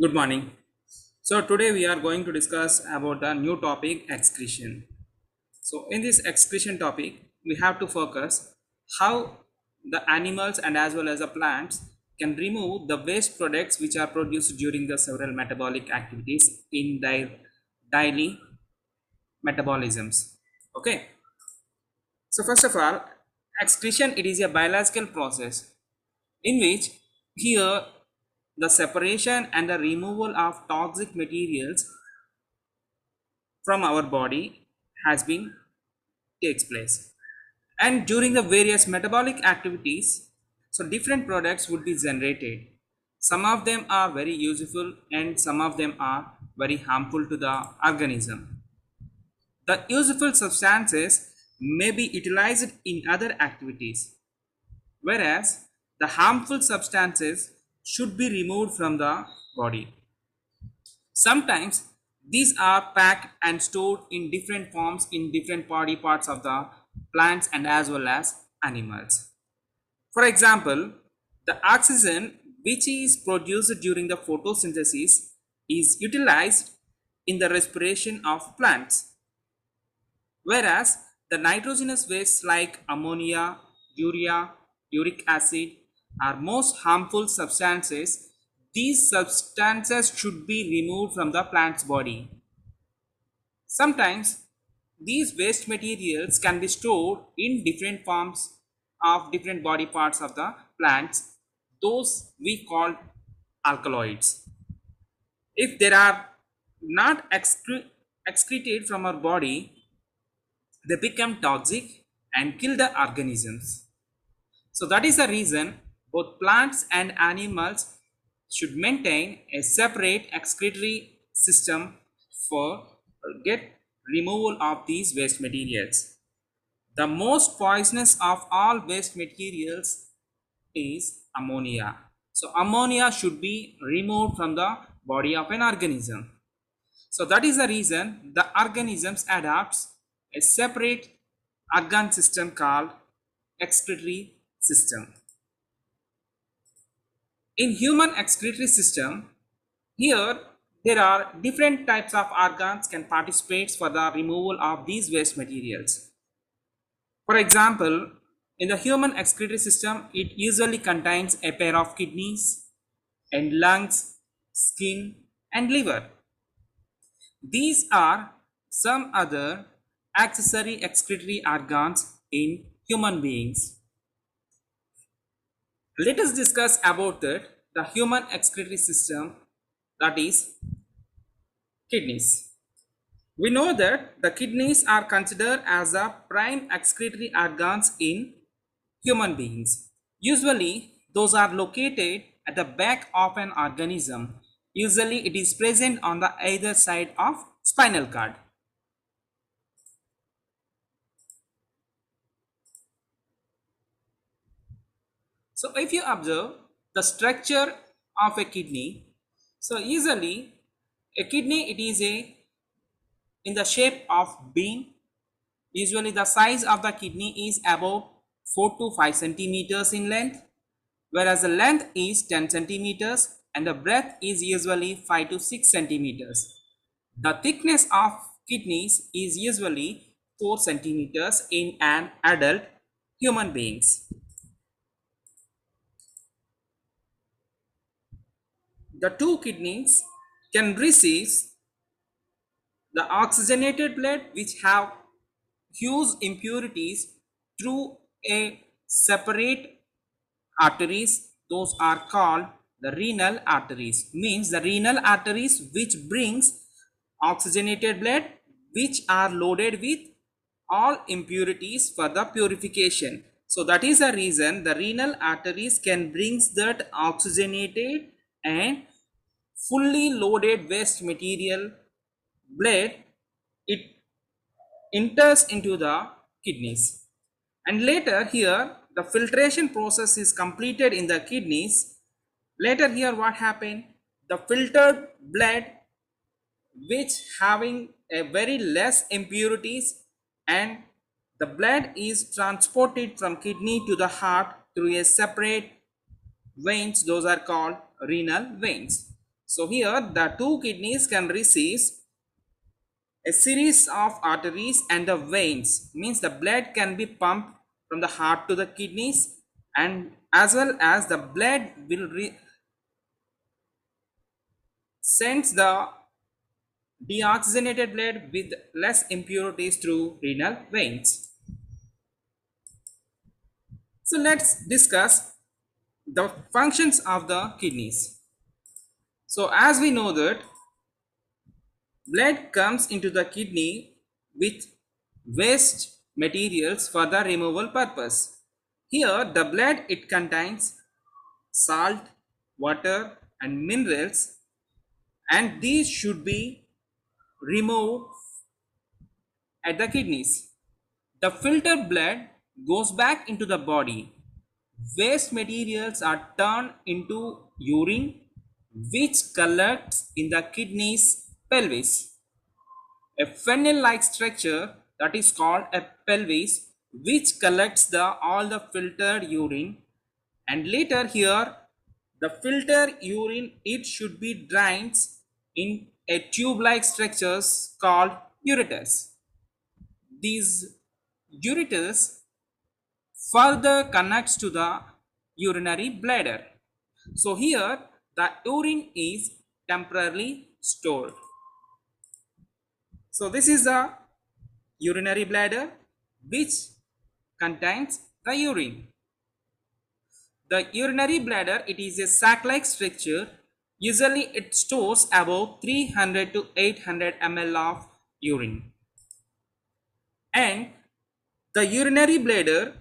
Good morning. So today we are going to discuss about the new topic excretion. So in this excretion topic, we have to focus how the animals and as well as the plants can remove the waste products which are produced during the several metabolic activities in their daily metabolisms. Okay. So first of all, excretion it is a biological process in which here the separation and the removal of toxic materials from our body has been takes place, and during the various metabolic activities, so different products would be generated. Some of them are very useful and some of them are very harmful to the organism. The useful substances may be utilized in other activities, whereas the harmful substances should be removed from the body. Sometimes these are packed and stored in different forms in different body parts of the plants and as well as animals. For example, the oxygen which is produced during the photosynthesis is utilized in the respiration of plants, whereas the nitrogenous wastes like ammonia, urea, uric acid are most harmful substances. These substances should be removed from the plant's body. Sometimes these waste materials can be stored in different forms of different body parts of the plants. Those we call alkaloids. If they are not excreted from our body, they become toxic and kill the organisms. So that is the reason both plants and animals should maintain a separate excretory system for get removal of these waste materials. The most poisonous of all waste materials is ammonia. So ammonia should be removed from the body of an organism. So that is the reason the organisms adopts a separate organ system called excretory system. In human excretory system, here there are different types of organs can participate for the removal of these waste materials. For example, in the human excretory system, it usually contains a pair of kidneys and lungs, skin and liver. These are some other accessory excretory organs in human beings. Let us discuss about the human excretory system, that is kidneys. We know that the kidneys are considered as the prime excretory organs in human beings. Usually, those are located at the back of an organism. Usually, it is present on the either side of spinal cord. So, if you observe the structure of a kidney, so usually a kidney it is a in the shape of bean. Usually the size of the kidney is about 4 to 5 centimeters in length, whereas the length is 10 centimeters and the breadth is usually 5 to 6 centimeters. The thickness of kidneys is usually 4 centimeters in an adult human beings. The two kidneys can receive the oxygenated blood which have huge impurities through a separate arteries. Those are called the renal arteries. Means the renal arteries which brings oxygenated blood which are loaded with all impurities for the purification. So that is the reason the renal arteries can brings that oxygenated and fully loaded waste material blood. It enters into the kidneys, and later here the filtration process is completed in the kidneys. Later here what happened, the filtered blood which having a very less impurities, and the blood is transported from kidney to the heart through a separate veins. Those are called renal veins. So here the two kidneys can receive a series of arteries and the veins, means the blood can be pumped from the heart to the kidneys, and as well as the blood will sends the deoxygenated blood with less impurities through renal veins. So let's discuss the functions of the kidneys. So as we know that blood comes into the kidney with waste materials for the removal purpose. Here the blood, it contains salt, water and minerals, and these should be removed at the kidneys. The filtered blood goes back into the body. Waste materials are turned into urine, which collects in the kidney's pelvis. A funnel-like structure that is called a pelvis, which collects all the filtered urine, and later here the filtered urine, it should be drained in a tube-like structures called ureters. These ureters further connects to the urinary bladder. So here the urine is temporarily stored. So this is the urinary bladder which contains the urine. The urinary bladder, it is a sac-like structure. Usually it stores about 300 to 800 ml of urine. And the urinary bladder,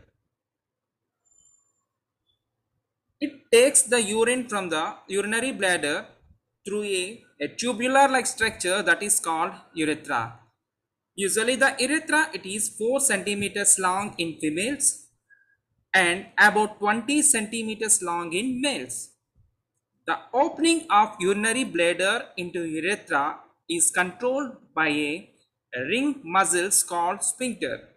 it takes the urine from the urinary bladder through a tubular like structure that is called urethra. Usually the urethra, it is 4 centimeters long in females and about 20 centimeters long in males. The opening of urinary bladder into urethra is controlled by a ring muscles called sphincter.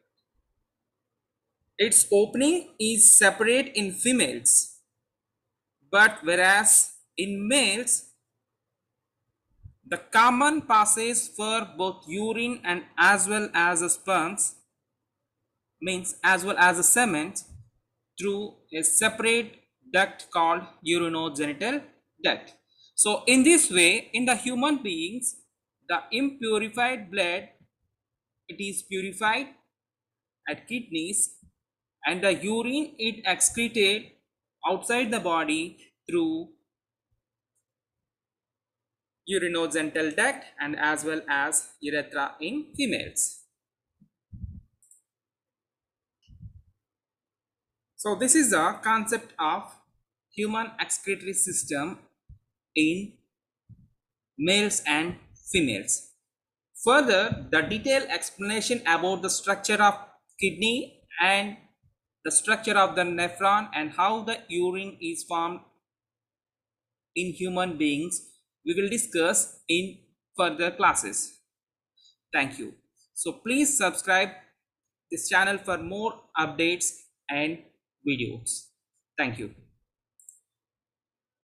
Its opening is separate in females, but whereas in males, the common passage for both urine and as well as the sperms, means as well as the semen, through a separate duct called urinogenital duct. So in this way, in the human beings, the impurified blood, it is purified at kidneys, and the urine, it excreted outside the body through urinogenital duct and as well as urethra in females. So this is the concept of human excretory system in males and females. Further, the detailed explanation about the structure of kidney and the structure of the nephron and how the urine is formed in human beings, we will discuss in further classes. Thank you. So please subscribe this channel for more updates and videos. Thank you.